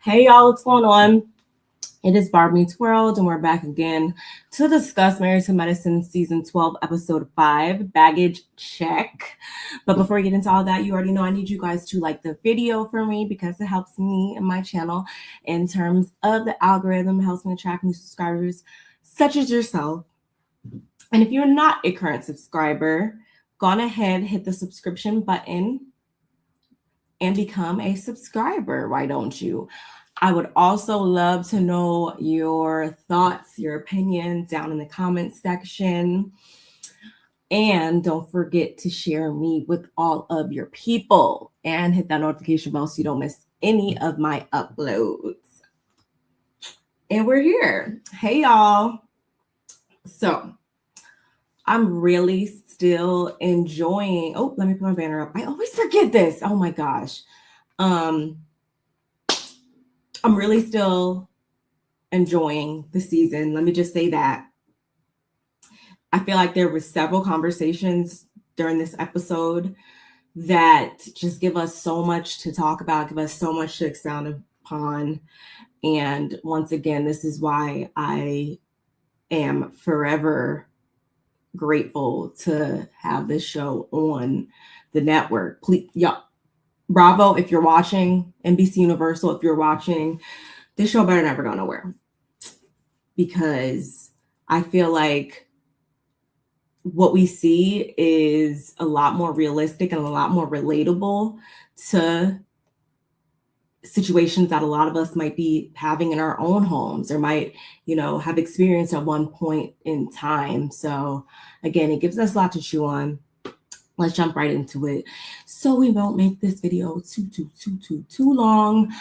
Hey y'all, what's going on? It is Barb Meets World, and we're back again to discuss Married to Medicine Season 12, Episode 5, Baggage Check. But before we get into all that, you already know I need you guys to like the video for me because it helps me and my channel in terms of the algorithm. It helps me attract new subscribers such as yourself. And if you're not a current subscriber, go on ahead, hit the subscription button and become a subscriber. Why don't you? I would also love to know your thoughts, your opinions down in the comments section. And don't forget to share me with all of your people and hit that notification bell so you don't miss any of my uploads. And we're here. Hey, y'all. So I'm really still enjoying. Oh, let me put my banner up. I always forget this. Oh my gosh. I'm really still enjoying the season. Let me just say that. I feel like there were several conversations during this episode that just give us so much to talk about, give us so much to expound upon. And once again, this is why I am forever grateful to have this show on the network. Please, y'all. Bravo, if you're watching, NBC Universal, if you're watching, this show better never go nowhere. Because I feel like what we see is a lot more realistic and a lot more relatable to situations that a lot of us might be having in our own homes or might, have experienced at one point in time. So again, it gives us a lot to chew on. Let's jump right into it so we won't make this video too long.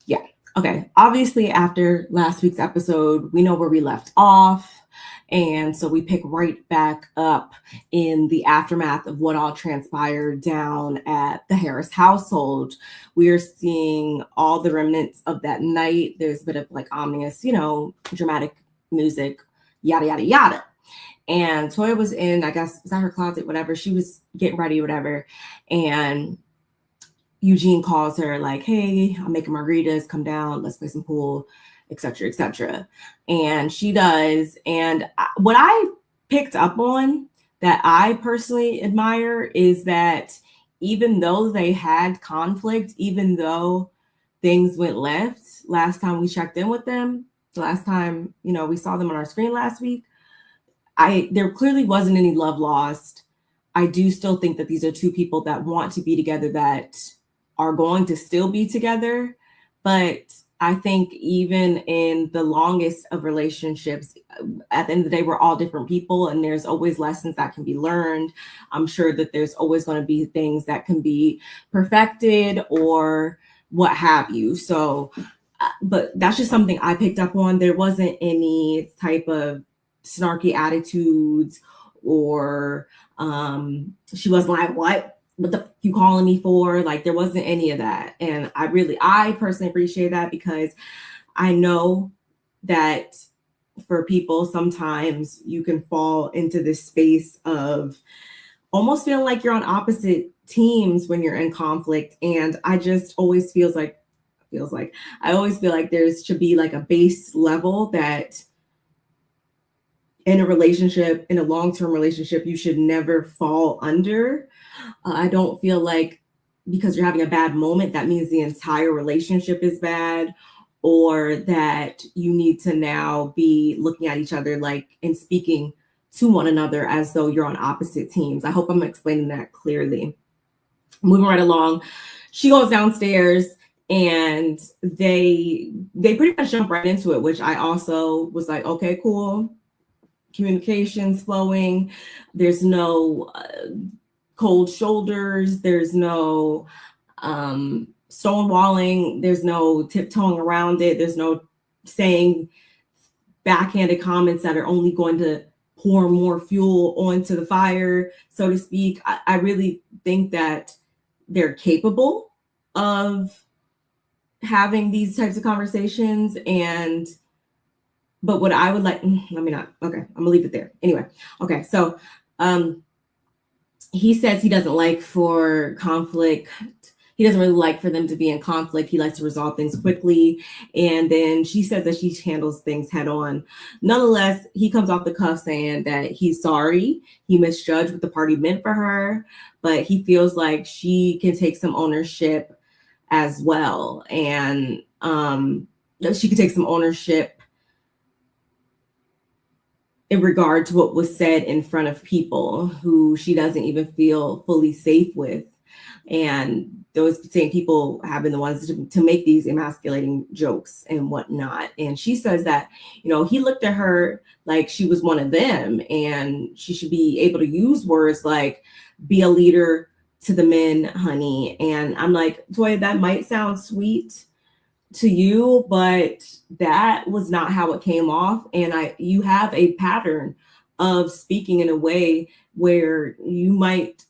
Yeah. Okay. Obviously, after last week's episode, we know where we left off. And so we pick right back up in the aftermath of what all transpired down at the Harris household. We are seeing all the remnants of that night. There's a bit of like ominous, dramatic music, yada, yada, yada. And Toya was in, I guess, was that her closet, whatever. She was getting ready, whatever. And Eugene calls her like, hey, I'm making margaritas. Come down. Let's play some pool, etc., etc. And she does. And what I picked up on that I personally admire is that even though they had conflict, even though things went left last time we checked in with them, the last time, we saw them on our screen last week, there clearly wasn't any love lost. I do still think that these are two people that want to be together, that are going to still be together. But I think even in the longest of relationships, at the end of the day, we're all different people and there's always lessons that can be learned. I'm sure that there's always going to be things that can be perfected or what have you. So, but that's just something I picked up on. There wasn't any type of snarky attitudes or she wasn't like, what the you calling me for? Like, there wasn't any of that. And I personally appreciate that, because I know that for people, sometimes you can fall into this space of almost feeling like you're on opposite teams when you're in conflict. And I just always I always feel like there should be like a base level that in a relationship, in a long-term relationship, you should never fall under. I don't feel like because you're having a bad moment, that means the entire relationship is bad, or that you need to now be looking at each other like and speaking to one another as though you're on opposite teams. I hope I'm explaining that clearly. Moving right along, she goes downstairs and they pretty much jump right into it, which I also was like, okay, cool. Communications flowing. There's no cold shoulders. There's no stonewalling. There's no tiptoeing around it. There's no saying backhanded comments that are only going to pour more fuel onto the fire, so to speak. I really think that they're capable of having these types of conversations. But what I would like, let me not, okay, I'm gonna leave it there. Anyway, okay, so he says he doesn't like for conflict he doesn't really like for them to be in conflict. He likes to resolve things quickly. And then she says that she handles things head on. Nonetheless, he comes off the cuff saying that he's sorry. He misjudged what the party meant for her, but he feels like she can take some ownership as well. And she could take some ownership in regard to what was said in front of people who she doesn't even feel fully safe with. And those same people have been the ones to make these emasculating jokes and whatnot. And she says that, he looked at her like she was one of them, and she should be able to use words like, be a leader to the men, honey. And I'm like, Toya, that might sound sweet to you, but that was not how it came off. And you have a pattern of speaking in a way where you might,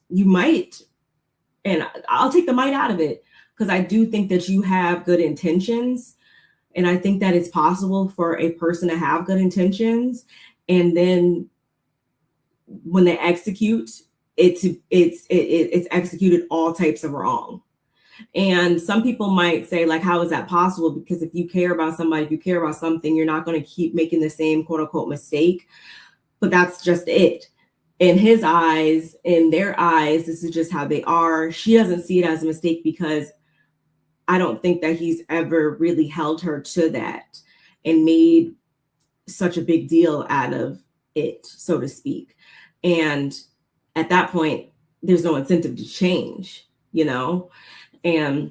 and I'll take the might out of it, because I do think that you have good intentions. And I think that it's possible for a person to have good intentions, and then when they execute, it's executed all types of wrong. And some people might say, like, how is that possible? Because if you care about somebody, if you care about something, you're not going to keep making the same quote unquote mistake. But that's just it. In his eyes, in their eyes, this is just how they are. She doesn't see it as a mistake because I don't think that he's ever really held her to that and made such a big deal out of it, so to speak. And at that point, there's no incentive to change, And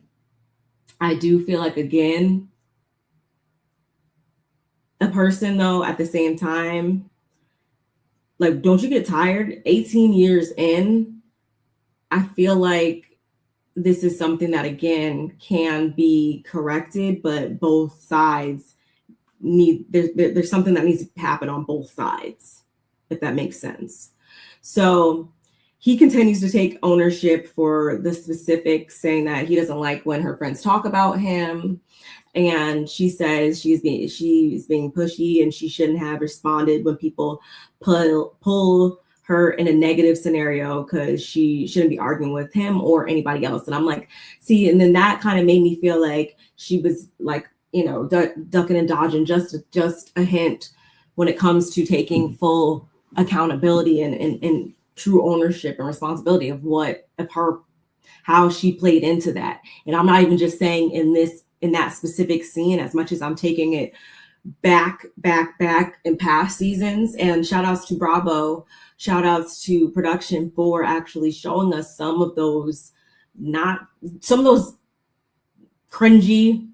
I do feel like, again, a person, though, at the same time, like, don't you get tired? 18 years in, I feel like this is something that, again, can be corrected, but both sides there's something that needs to happen on both sides, if that makes sense. So he continues to take ownership for the specifics, saying that he doesn't like when her friends talk about him. And she says she's being pushy and she shouldn't have responded when people pull her in a negative scenario, because she shouldn't be arguing with him or anybody else. And I'm like, see, and then that kind of made me feel like she was like, ducking and dodging just a hint when it comes to taking full accountability and true ownership and responsibility of how she played into that. And I'm not even just saying in that specific scene, as much as I'm taking it back in past seasons. And shout outs to Bravo, shout outs to production for actually showing us some of those cringy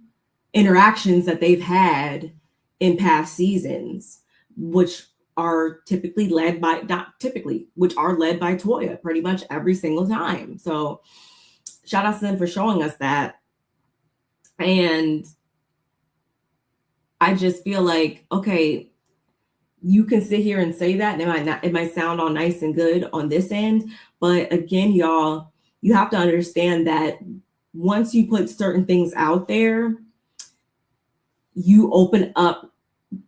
interactions that they've had in past seasons, which are led by Toya pretty much every single time. So shout out to them for showing us that. And I just feel like, okay, you can sit here and say that, and it might sound all nice and good on this end, but again, y'all, you have to understand that once you put certain things out there, you open up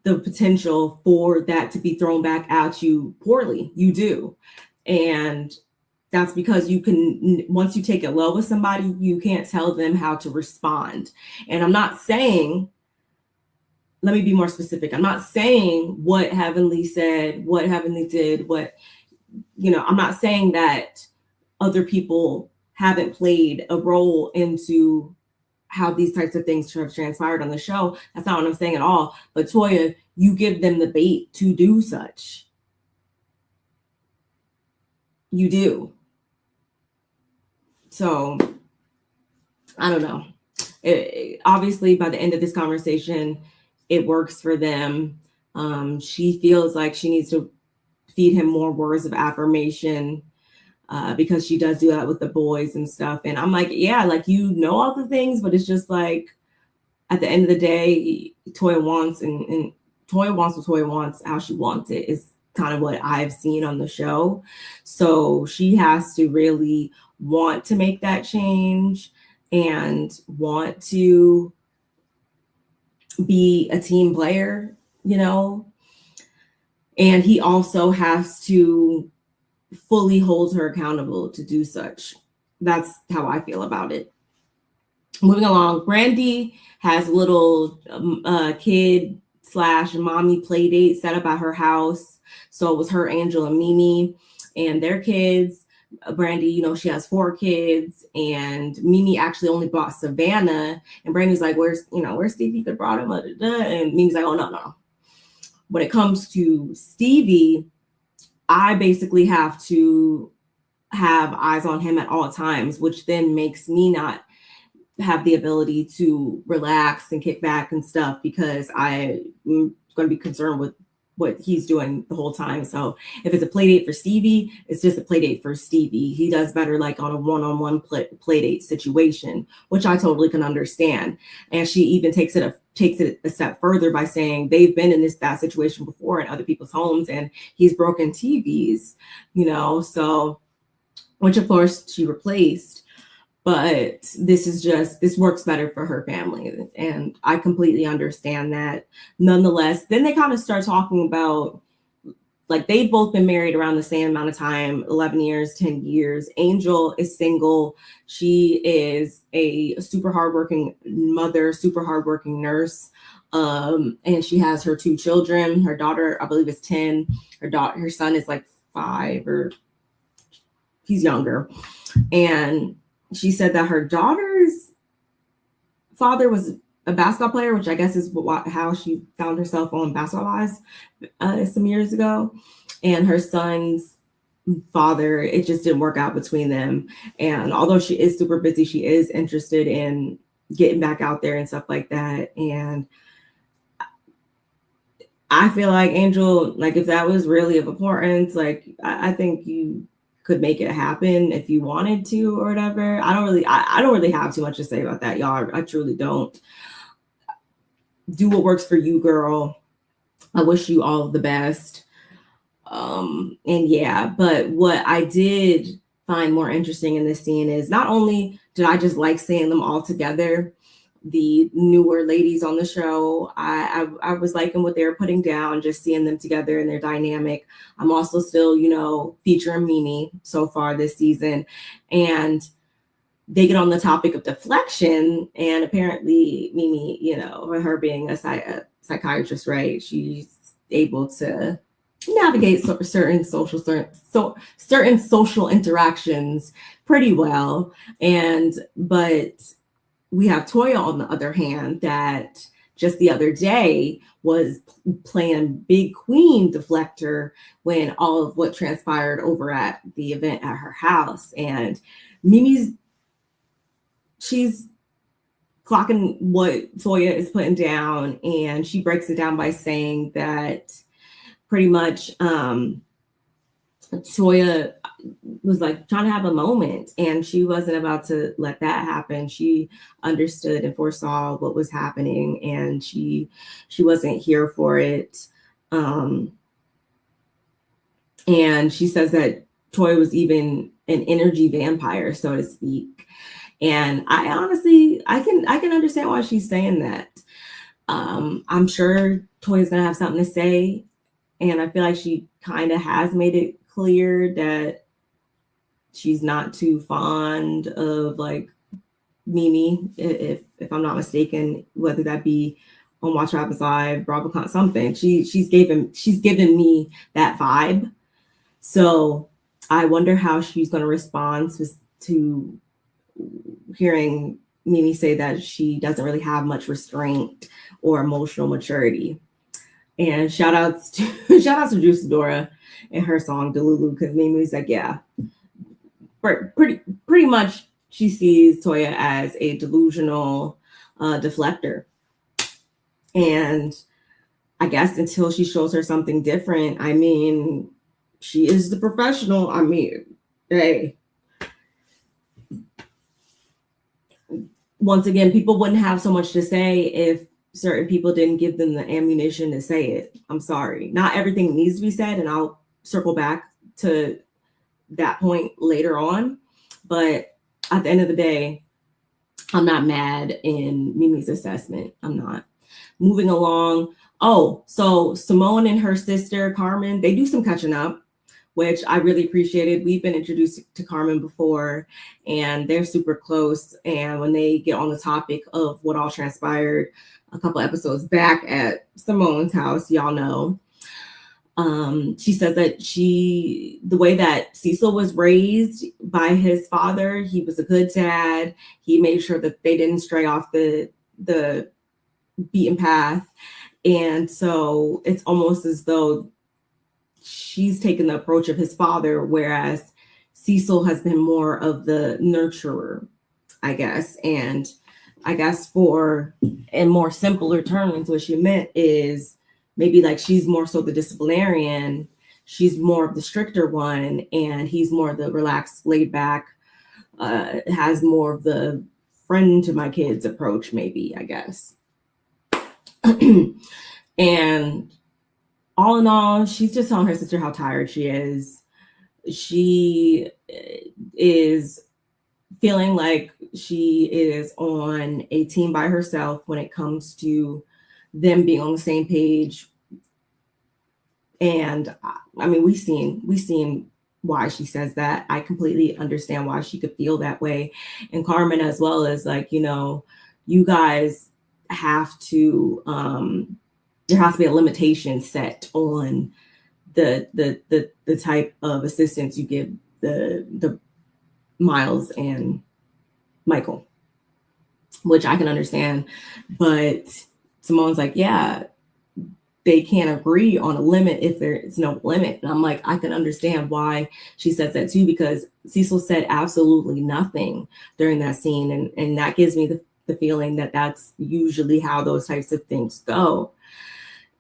the potential for that to be thrown back at you poorly. You do. And that's because once you take it low with somebody, you can't tell them how to respond. And I'm not saying, let me be more specific. I'm not saying what Heavenly said, what Heavenly did, I'm not saying that other people haven't played a role into how these types of things have transpired on the show. That's not what I'm saying at all. But Toya, you give them the bait to do such. You do. So, I don't know. Obviously, by the end of this conversation, it works for them. She feels like she needs to feed him more words of affirmation, because she does do that with the boys and stuff. And I'm like, yeah, like, all the things, but it's just like, at the end of the day, Toya wants and Toya wants what Toya wants, how she wants it, is kind of what I've seen on the show. So she has to really want to make that change and want to be a team player, and he also has to fully hold her accountable to do such. That's how I feel about it. Moving along, Brandi has a little kid slash mommy play date set up at her house. So it was her, Angel, and Mimi and their kids. Brandi, you know, she has 4 kids, and Mimi actually only brought Savannah. And Brandy's like, "Where's Stevie? Could have brought him." And Mimi's like, "Oh no. When it comes to Stevie, I basically have to have eyes on him at all times, which then makes me not have the ability to relax and kick back and stuff, because I'm going to be concerned with what he's doing the whole time. So if it's a play date for Stevie, it's just a play date for Stevie. He does better like on a one-on-one play date situation, which I totally can understand. And she even takes it a step further by saying they've been in that situation before in other people's homes, and he's broken TVs, you know, so, which of course she replaced. But this works better for her family. And I completely understand that. Nonetheless, then they kind of start talking about, like, they've both been married around the same amount of time, 11 years, 10 years. Angel is single. She is a super hardworking mother, super hardworking nurse. And she has her 2 children. Her daughter, I believe, is 10. Her son is like 5, or he's younger. And she said that her daughter's father was a basketball player, which I guess is how she found herself on Basketball Wives some years ago. And her son's father, it just didn't work out between them. And although she is super busy, she is interested in getting back out there and stuff like that. And I feel like Angel, like, if that was really of importance, like, I think you could make it happen if you wanted to or whatever. I don't really have too much to say about that, y'all. I truly don't. Do what works for you, girl. I wish you all the best. And yeah, but what I did find more interesting in this scene is not only did I just like seeing them all together, the newer ladies on the show, I was liking what they were putting down, just seeing them together and their dynamic. I'm also still, you know, featuring Mimi so far this season, and they get on the topic of deflection, and apparently Mimi, you know, her being a psychiatrist, right, she's able to navigate certain social interactions pretty well. But we have Toya, on the other hand, that just the other day was playing big queen deflector when all of what transpired over at the event at her house. And she's clocking what Toya is putting down, and she breaks it down by saying that pretty much Toya was like trying to have a moment, and she wasn't about to let that happen. She understood and foresaw what was happening, and she wasn't here for it. And she says that Toya was even an energy vampire, so to speak. And I honestly, I can understand why she's saying that. I'm sure Toya's gonna have something to say, and I feel like she kind of has made it clear that she's not too fond of like Mimi, if I'm not mistaken, whether that be on Watch What Happens Live, Bravo, something. She's given me that vibe. So I wonder how she's going to respond to hearing Mimi say that she doesn't really have much restraint or emotional maturity. And shout outs to Juice Dora and her song Delulu, because Mimi's like, yeah, pretty much she sees Toya as a delusional deflector. And I guess until she shows her something different, I mean, she is the professional. I mean, hey. Once again, people wouldn't have so much to say if certain people didn't give them the ammunition to say it. I'm sorry. Not everything needs to be said, and I'll circle back to that point later on. But at the end of the day, I'm not mad in Mimi's assessment. I'm not. Moving along. Oh, so Simone and her sister, Carmen, they do some catching up which I really appreciated. We've been introduced to Carmen before, and they're super close. And when they get on the topic of what all transpired a couple episodes back at Simone's house, y'all know, she said that the way that Cecil was raised by his father, he was a good dad. He made sure that they didn't stray off the beaten path. And so it's almost as though she's taken the approach of his father, whereas Cecil has been more of the nurturer, I guess. And I guess in more simpler terms, what she meant is maybe like she's more so the disciplinarian, she's more of the stricter one, and he's more the relaxed, laid back, has more of the friend to my kids approach, maybe, I guess. And all in all, she's just telling her sister how tired she is. She is feeling like she is on a team by herself when it comes to them being on the same page. And I mean, we've seen why she says that. I completely understand why she could feel that way. And Carmen as well, is like, you guys have to, there has to be a limitation set on the type of assistance you give the Miles and Michael, which I can understand. But Simone's like, yeah, they can't agree on a limit if there's no limit. And I'm like, I can understand why she says that too, because Cecil said absolutely nothing during that scene. And that gives me the feeling that that's usually how those types of things go.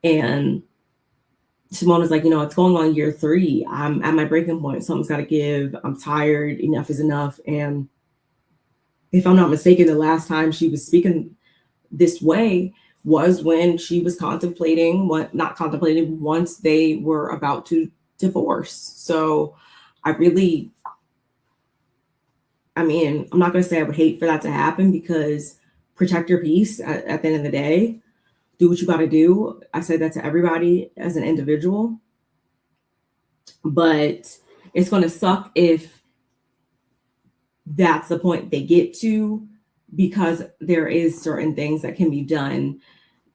And Simone is like, it's going on year 3. I'm at my breaking point. Something's got to give. I'm tired. Enough is enough. And if I'm not mistaken, the last time she was speaking this way was when she was once they were about to divorce. So I'm not going to say I would hate for that to happen, because protect your peace at the end of the day. Do what you got to do. I said that to everybody as an individual. But it's going to suck if that's the point they get to, because there is certain things that can be done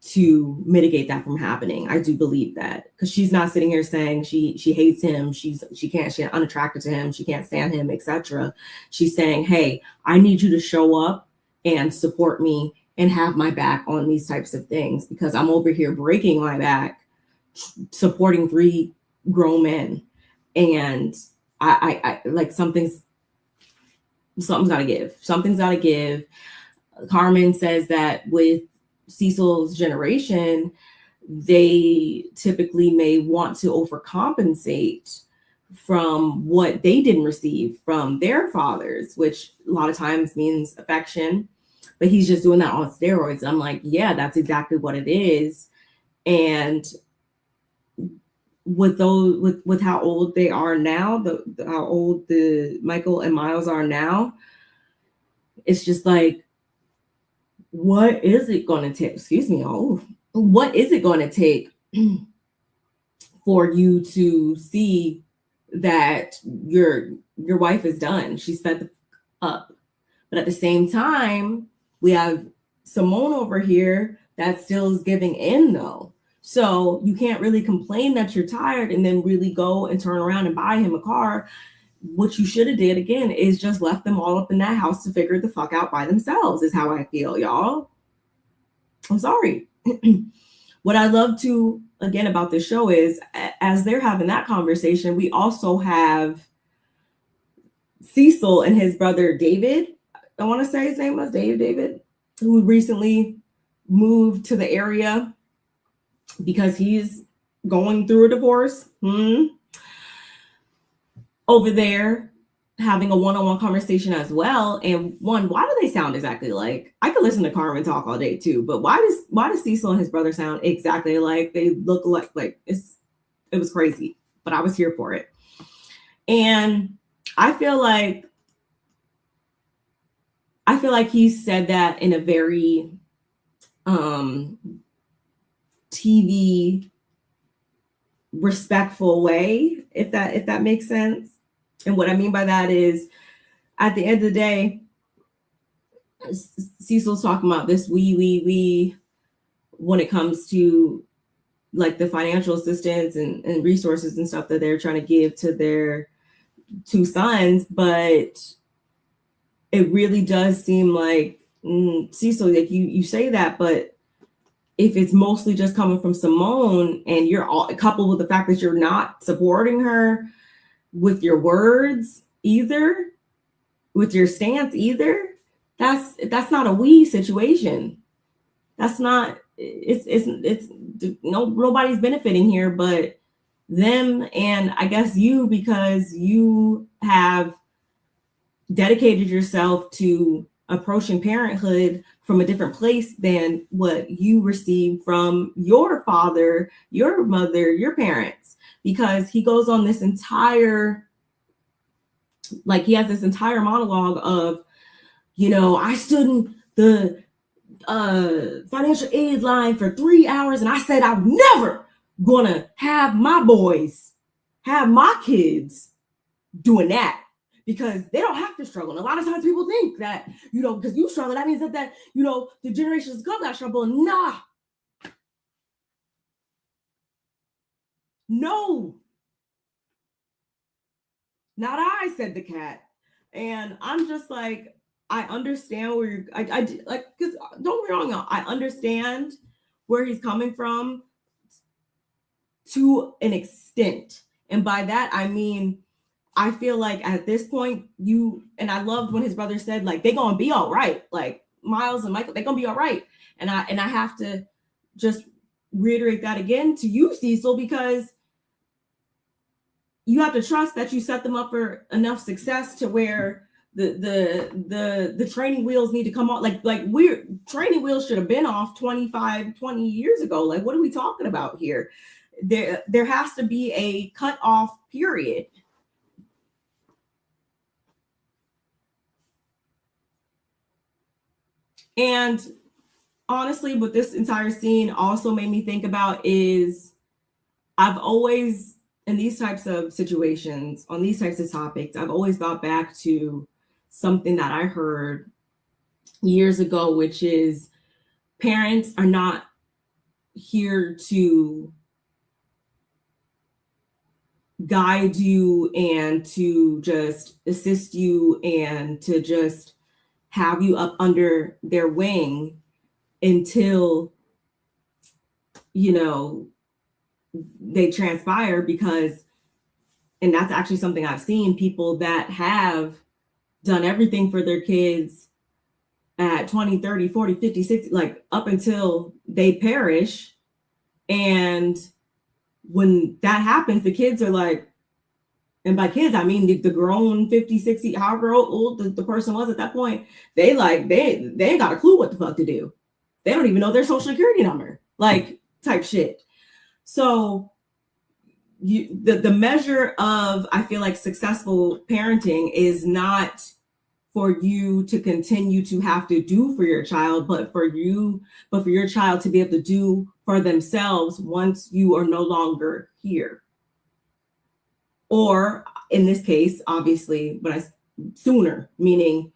to mitigate that from happening. I do believe that, because she's not sitting here saying she's hates him, she's unattracted to him, she can't stand him, etc. She's saying, hey, I need you to show up and support me and have my back on these types of things, because I'm over here breaking my back supporting 3 grown men, and I like something's got to give. Something's got to give. Carmen says that with Cecil's generation, they typically may want to overcompensate from what they didn't receive from their fathers, which a lot of times means affection. But he's just doing that on steroids. I'm like, yeah, that's exactly what it is. And with how old they are now, how old the Michael and Miles are now, it's just like, what is it going to take? What is it going to take for you to see that your wife is done? She's fed up. But at the same time, we have Simone over here that still is giving in, though. So you can't really complain that you're tired and then really go and turn around and buy him a car. What you should have did, again, is just left them all up in that house to figure the fuck out by themselves, is how I feel, y'all. I'm sorry. What I love to, again, about this show is, as they're having that conversation, we also have Cecil and his brother David. I want to say his name was David, who recently moved to the area because he's going through a divorce. Over there, having a one-on-one conversation as well. And why do they sound exactly alike? I could listen to Carmen talk all day too, but why does Cecil and his brother sound exactly alike? They look like it was crazy, but I was here for it. And I feel like he said that in a very TV respectful way, if that makes sense. And what I mean by that is, at the end of the day, Cecil's talking about this we when it comes to like the financial assistance and resources and stuff that they're trying to give to their two sons, but it really does seem like Cecil, like you say that, but if it's mostly just coming from Simone, and you're all coupled with the fact that you're not supporting her with your words either, with your stance either, that's not a we situation. That's not, it's nobody's benefiting here but them, and I guess you, because you have dedicated yourself to approaching parenthood from a different place than what you received from your father, your mother, your parents, because he goes on this entire, like, he has this entire monologue of, I stood in the financial aid line for 3 hours and I said I'm never gonna have my boys, have my kids doing that, because they don't have to struggle. And a lot of times people think that, because you struggle, that means that the generations to come got struggle. Nah. No. Not I, said the cat. And I'm just like, I understand where you're, I like, because don't get me wrong, I understand where he's coming from to an extent. And by that, I mean, I feel like at this point, and I loved when his brother said, like, they're gonna be all right. Like Miles and Michael, they're gonna be all right. And I have to just reiterate that again to you, Cecil, because you have to trust that you set them up for enough success to where the training wheels need to come off. Like training wheels should have been off 20 years ago. Like, what are we talking about here? There has to be a cut off period. And honestly, what this entire scene also made me think about is, I've always, in these types of situations, on these types of topics, I've always thought back to something that I heard years ago, which is, parents are not here to guide you and to just assist you and to just have you up under their wing until they transpire. Because, and that's actually something I've seen, people that have done everything for their kids at 20, 30, 40, 50, 60, like up until they perish. And when that happens, the kids are like, and by kids, I mean the grown 50, 60, however old the person was at that point, they ain't got a clue what the fuck to do. They don't even know their social security number, like type shit. So the measure of, I feel like, successful parenting is not for you to continue to have to do for your child, but for your child to be able to do for themselves once you are no longer here. Or in this case, obviously, but sooner, meaning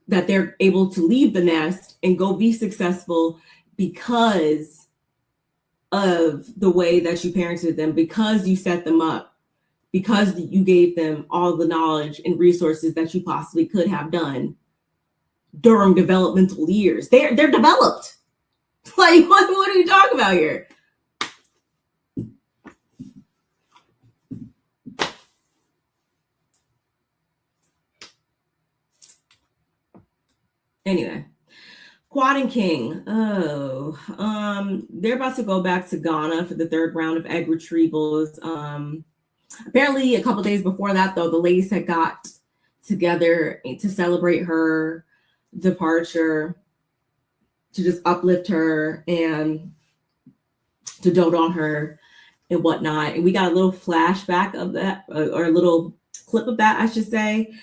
that they're able to leave the nest and go be successful because of the way that you parented them, because you set them up, because you gave them all the knowledge and resources that you possibly could have done during developmental years. They're developed. Like, what are we talking about here? Anyway, Quad and King. They're about to go back to Ghana for the third round of egg retrievals. Apparently, a couple days before that, though, the ladies had got together to celebrate her departure, to just uplift her and to dote on her and whatnot. And we got a little flashback of that, or a little clip of that, I should say.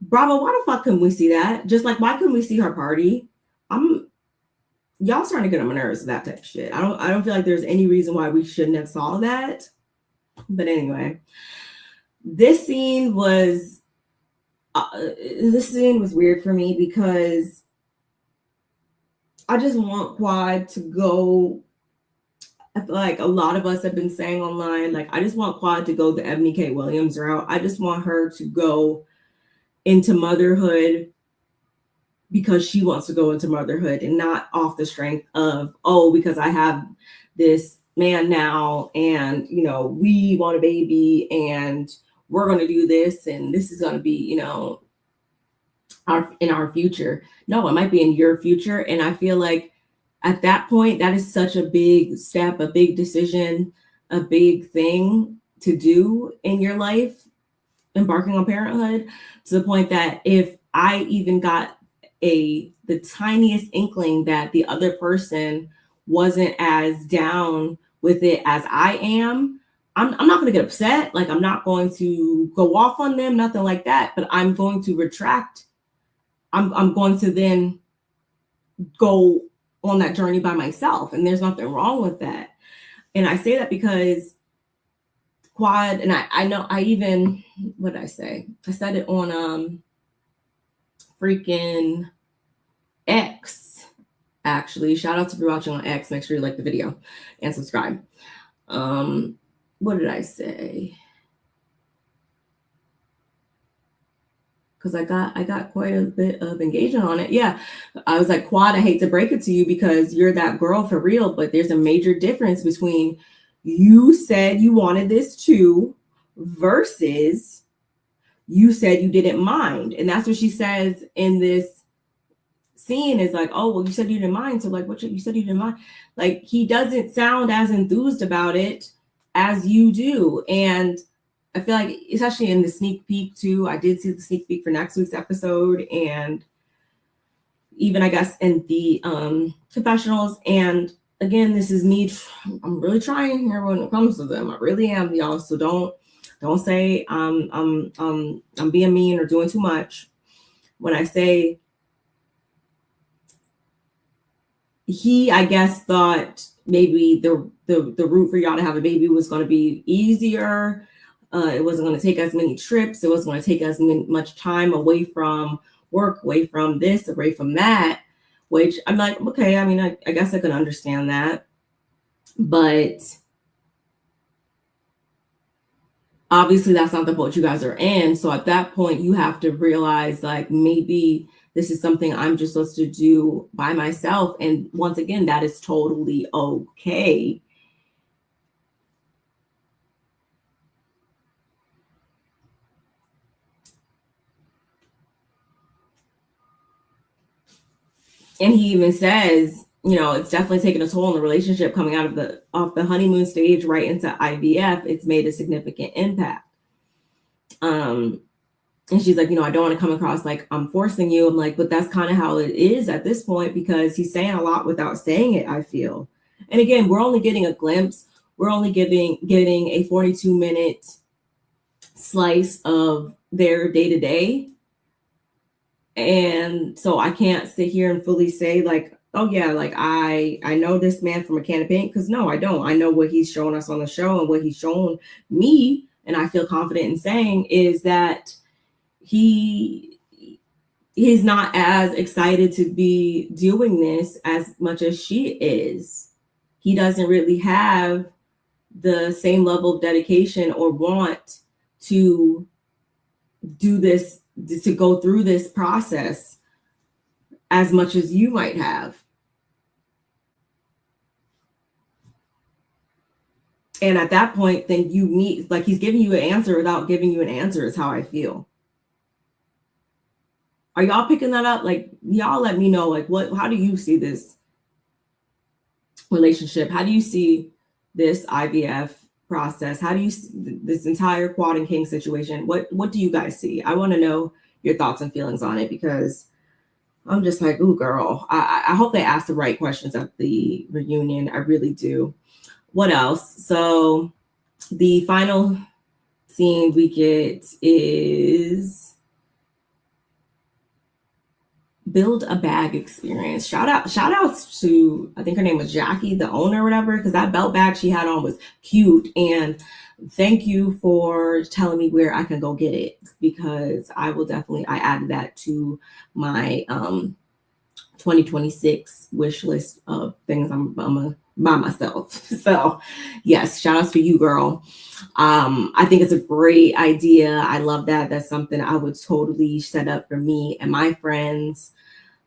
Bravo, why the fuck couldn't we see that? Just like, why couldn't we see her party? y'all starting to get on my nerves with that type of shit. I don't feel like there's any reason why we shouldn't have saw that. But anyway, this scene was weird for me because I just want Quad to go. I feel like a lot of us have been saying online, like, I just want Quad to go the Ebony K. Williams route. I just want her to go into motherhood because she wants to go into motherhood and not off the strength of, oh, because I have this man now and, you know, we want a baby and we're going to do this and this is going to be, you know, in our future. No, it might be in your future. And I feel like at that point, that is such a big step, a big decision, a big thing to do in your life, embarking on parenthood, to the point that if I even got the tiniest inkling that the other person wasn't as down with it as I am, I'm not going to get upset. Like, I'm not going to go off on them, nothing like that, but I'm going to retract. I'm going to then go on that journey by myself. And there's nothing wrong with that. And I say that because Quad, and I know I even, what did I say? I said it on freaking X, actually. Shout out to if you're watching on X. Make sure you like the video and subscribe. What did I say? Because I got quite a bit of engagement on it. Yeah, I was like, Quad, I hate to break it to you because you're that girl for real, but there's a major difference between you said you wanted this too versus you said you didn't mind. And that's what she says in this scene, is like, oh, well, you said you didn't mind. So like, what you said you didn't mind? Like, he doesn't sound as enthused about it as you do. And I feel like, especially in the sneak peek too, I did see the sneak peek for next week's episode, and even I guess in the confessionals. And again, this is me. I'm really trying here when it comes to them. I really am, y'all. So don't say I'm being mean or doing too much. When I say he, I guess, thought maybe the route for y'all to have a baby was going to be easier. It wasn't going to take as many trips. It wasn't going to take as much time away from work, away from this, away from that, which I'm like, okay, I mean, I guess I can understand that. But obviously that's not the boat you guys are in. So at that point, you have to realize, like, maybe this is something I'm just supposed to do by myself. And once again, that is totally okay. And he even says, you know, it's definitely taken a toll on the relationship coming out of off the honeymoon stage right into IVF. It's made a significant impact. And she's like, you know, I don't want to come across like I'm forcing you. I'm like, but that's kind of how it is at this point, because he's saying a lot without saying it, I feel. And again, we're only getting a glimpse. We're only getting a 42-minute slice of their day-to-day. And so I can't sit here and fully say, like, oh yeah, like I know this man from a can of paint, because no, I don't. I know what he's shown us on the show, and what he's shown me, and I feel confident in saying, is that he's not as excited to be doing this as much as she is. He doesn't really have the same level of dedication or want to do this, to go through this process as much as you might have. And at that point, then you need, like, he's giving you an answer without giving you an answer, is how I feel. Are y'all picking that up? Like, y'all let me know, like, how do you see this relationship? How do you see this IVF process? How do you see this entire Quad and King situation? What do you guys see? I want to know your thoughts and feelings on it, because I'm just like, ooh, girl. I hope they ask the right questions at the reunion. I really do. What else? So the final scene we get is build a bag experience. Shout outs to, I think her name was Jackie, the owner or whatever, because that belt bag she had on was cute. And thank you for telling me where I can go get it, because I added that to my 2026 wish list of things I'm gonna buy myself. So yes, shout outs to you, girl. I think it's a great idea. I love that. That's something I would totally set up for me and my friends.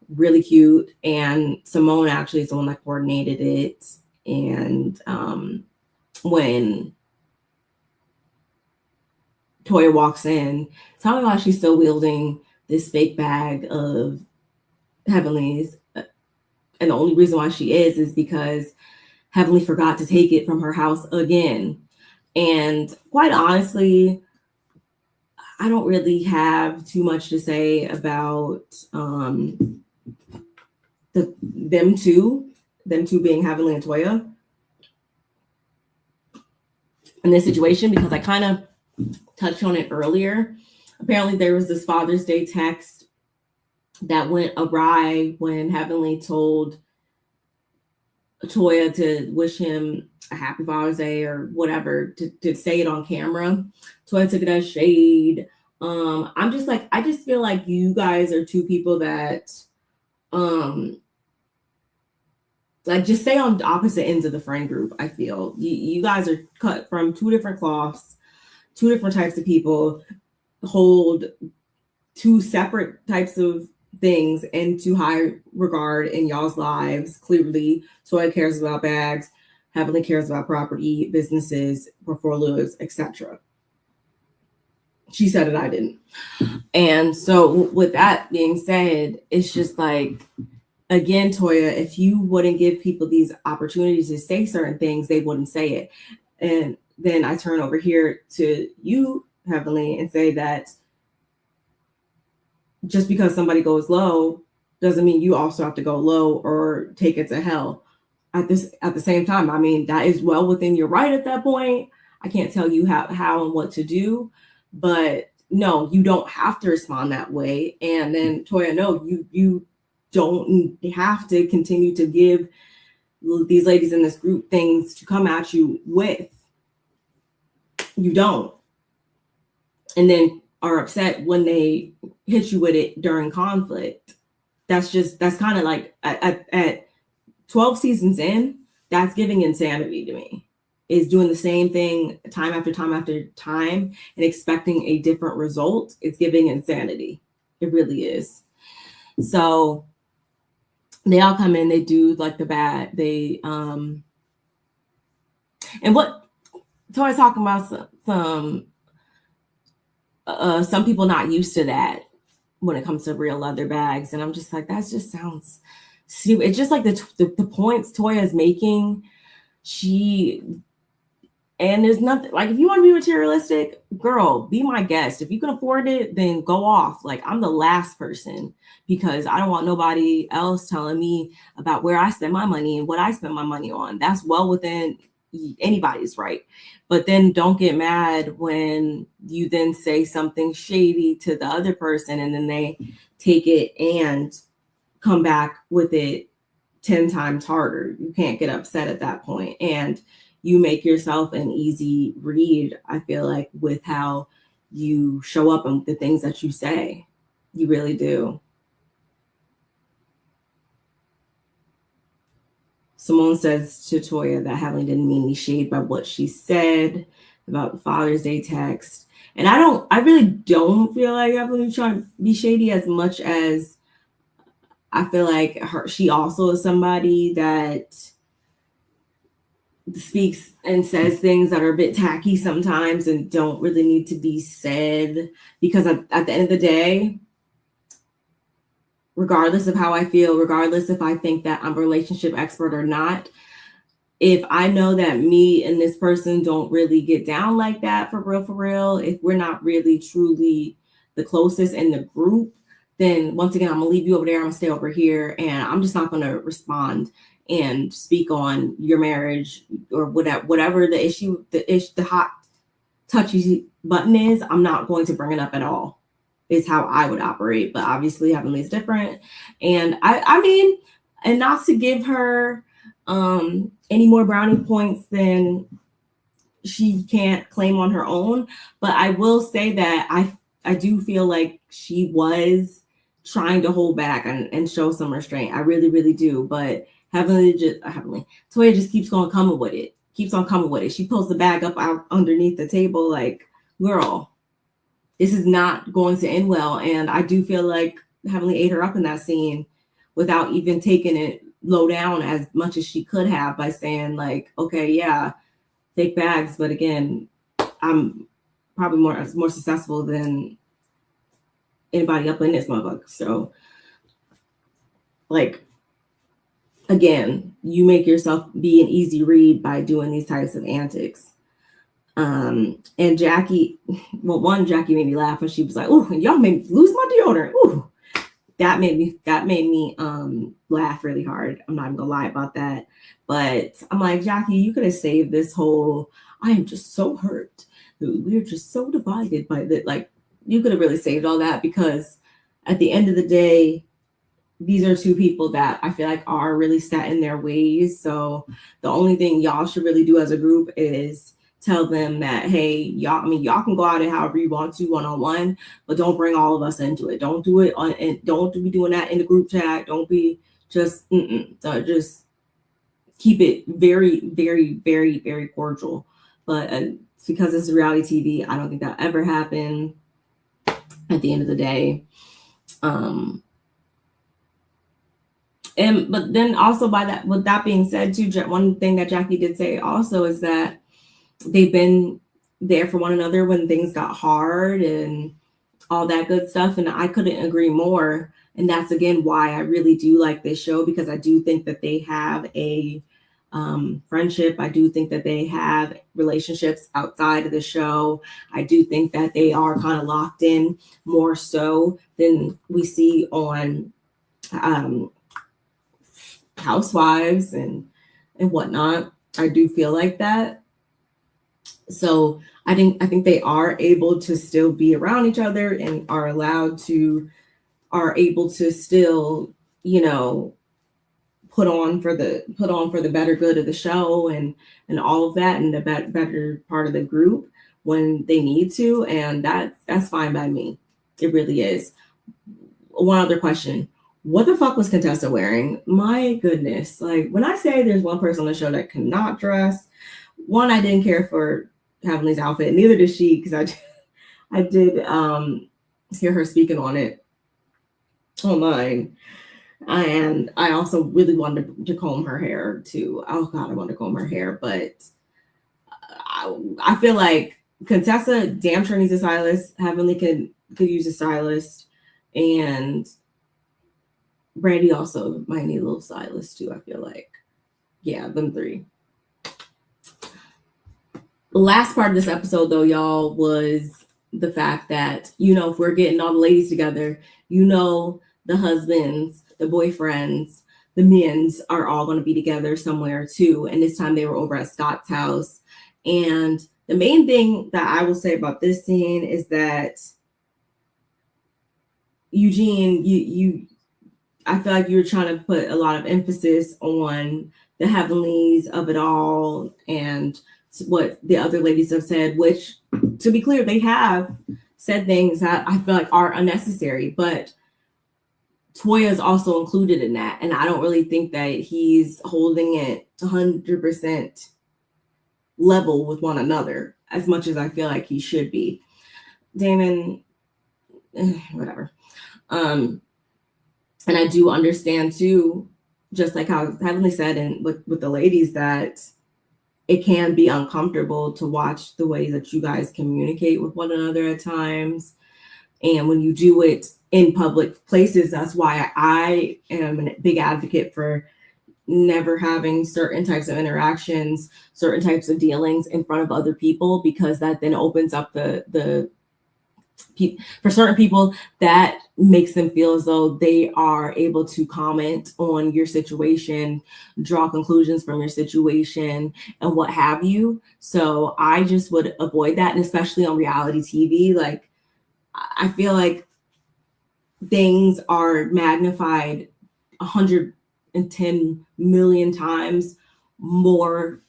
Really cute. And Simone actually is the one that coordinated it. And when Toya walks in, tell me why she's still wielding this fake bag of Heavenly's. And the only reason why she is because Heavenly forgot to take it from her house again. And quite honestly, I don't really have too much to say about them two being Heavenly and Toya in this situation, because I kind of touched on it earlier. Apparently there was this Father's Day text that went awry when Heavenly told Toya to wish him a happy Father's Day or whatever, to say it on camera. Toya took it as shade. I'm just like, I just feel like you guys are two people that like just stay on opposite ends of the friend group. I feel you guys are cut from two different cloths, two different types of people, hold two separate types of things into high regard in y'all's lives. Clearly, Toya cares about bags, Heavenly cares about property, businesses, portfolios, etc. She said it, I didn't. And so with that being said, it's just like, again, Toya, if you wouldn't give people these opportunities to say certain things, they wouldn't say it. And then I turn over here to you, Heavenly, and say that just because somebody goes low doesn't mean you also have to go low or take it to hell. At the same time, I mean, that is well within your right at that point. I can't tell you how and what to do, but no, you don't have to respond that way. And then Toya, no, you don't have to continue to give these ladies in this group things to come at you with. You don't. And then are upset when they hit you with it during conflict. That's kind of like at 12 seasons in, that's giving insanity to me. Is doing the same thing time after time after time and expecting a different result. It's giving insanity. It really is. So they all come in, they do like the bad. They and what Toya's talking about, some people not used to that when it comes to real leather bags, and I'm just like, that just sounds stupid. It's just like the points Toya is making. And there's nothing like, if you want to be materialistic, girl, be my guest. If you can afford it, then go off. Like, I'm the last person, because I don't want nobody else telling me about where I spend my money and what I spend my money on. That's well within anybody's right. But then don't get mad when you then say something shady to the other person and then they take it and come back with it 10 times harder. You can't get upset at that point. And you make yourself an easy read, I feel like, with how you show up and the things that you say. You really do. Simone says to Toya that Heavenly didn't mean any shade by what she said about the Father's Day text. And I really don't feel like Heavenly was trying to be shady as much as I feel like she also is somebody that speaks and says things that are a bit tacky sometimes and don't really need to be said, because at the end of the day, regardless of how I feel, regardless if I think that I'm a relationship expert or not, if I know that me and this person don't really get down like that for real, if we're not really truly the closest in the group, then once again, I'm gonna leave you over there, I'm gonna stay over here, and I'm just not gonna respond and speak on your marriage or whatever the issue, the hot touchy button is. I'm not going to bring it up at all. is how I would operate. But obviously Heavenly is different. And I mean, and not to give her any more brownie points than she can't claim on her own, but I will say that I do feel like she was trying to hold back and show some restraint. I really, really do. But Toya just keeps on coming with it. She pulls the bag up out underneath the table like, girl, this is not going to end well. And I do feel like Heavenly ate her up in that scene without even taking it low down as much as she could have by saying like, okay, yeah, take bags, but again, I'm probably more successful than anybody up in this motherfucker. So, like, again, you make yourself be an easy read by doing these types of antics. And Jackie, Jackie made me laugh when she was like, "Oh, y'all made me lose my deodorant." Ooh, that made me laugh really hard. I'm not even gonna lie about that. But I'm like, Jackie, you could have saved this whole, I am just so hurt. We're just so divided by that. Like, you could have really saved all that, because at the end of the day, these are two people that I feel like are really set in their ways. So the only thing y'all should really do as a group is tell them that, hey, y'all can go at it however you want to one-on-one, but don't bring all of us into it. Don't do it on, and don't be doing that in the group chat. Don't be just, so just keep it very, very, very, very cordial. But because it's reality TV, I don't think that'll ever happen at the end of the day. But then also with that being said too, one thing that Jackie did say also is that they've been there for one another when things got hard and all that good stuff. And I couldn't agree more. And that's, again, why I really do like this show, because I do think that they have a friendship. I do think that they have relationships outside of the show. I do think that they are kind of locked in more so than we see on Housewives and whatnot. I do feel like that. So I think they are able to still be around each other and are able to still, put on for the better good of the show and all of that, and the better part of the group when they need to. And that's fine by me. It really is. One other question. What the fuck was Contessa wearing? My goodness. Like, when I say there's one person on the show that cannot dress, one, I didn't care for Heavenly's outfit. Neither did she, because I did hear her speaking on it online. And I also really wanted to comb her hair too. Oh God, I wanted to comb her hair. But I feel like Contessa damn sure needs a stylist. Heavenly could use a stylist. And Brandi also might need a little stylist too, I feel like. Yeah, them three. The last part of this episode, though, y'all, was the fact that, if we're getting all the ladies together, the husbands, the boyfriends, the men's are all going to be together somewhere too. And this time they were over at Scott's house. And the main thing that I will say about this scene is that Eugene, I feel like you're trying to put a lot of emphasis on the Heavenlies of it all and what the other ladies have said, which, to be clear, they have said things that I feel like are unnecessary, but Toya is also included in that. And I don't really think that he's holding it 100% level with one another as much as I feel like he should be. Damon, whatever. And I do understand too, just like how Heavenly said, and with the ladies, that it can be uncomfortable to watch the way that you guys communicate with one another at times. And when you do it in public places, that's why I am a big advocate for never having certain types of interactions, certain types of dealings in front of other people, because that then opens up for certain people, that makes them feel as though they are able to comment on your situation, draw conclusions from your situation, and what have you. So I just would avoid that. And especially on reality TV, like, I feel like things are magnified 110 million times more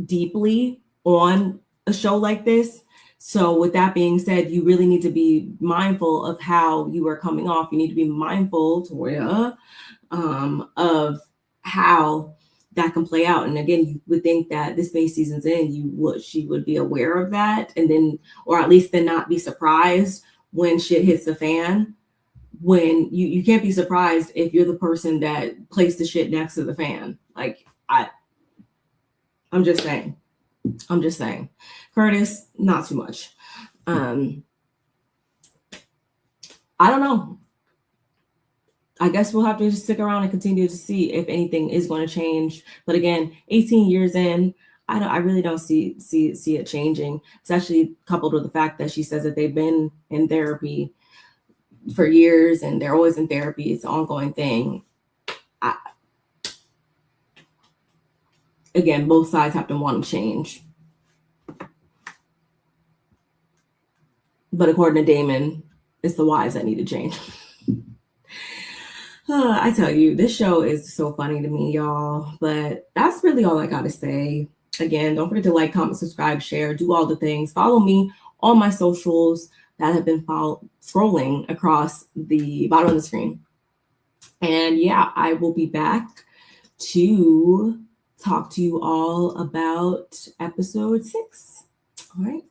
deeply on a show like this. So with that being said, you really need to be mindful of how you are coming off. You need to be mindful, Toya, of how that can play out. And again, you would think that this May season's in, she would be aware of that, and then, or at least then not be surprised when shit hits the fan. When you can't be surprised if you're the person that placed the shit next to the fan. Like I'm just saying. Curtis, not too much. I don't know. I guess we'll have to just stick around and continue to see if anything is going to change. But again, 18 years in, I really don't see it changing. Especially coupled with the fact that she says that they've been in therapy for years and they're always in therapy. It's an ongoing thing. Again, both sides have to want to change. But according to Damon, it's the wives that need to change. I tell you, this show is so funny to me, y'all. But that's really all I got to say. Again, don't forget to like, comment, subscribe, share, do all the things. Follow me on my socials that have been scrolling across the bottom of the screen. And yeah, I will be back to talk to you all about episode 6. All right.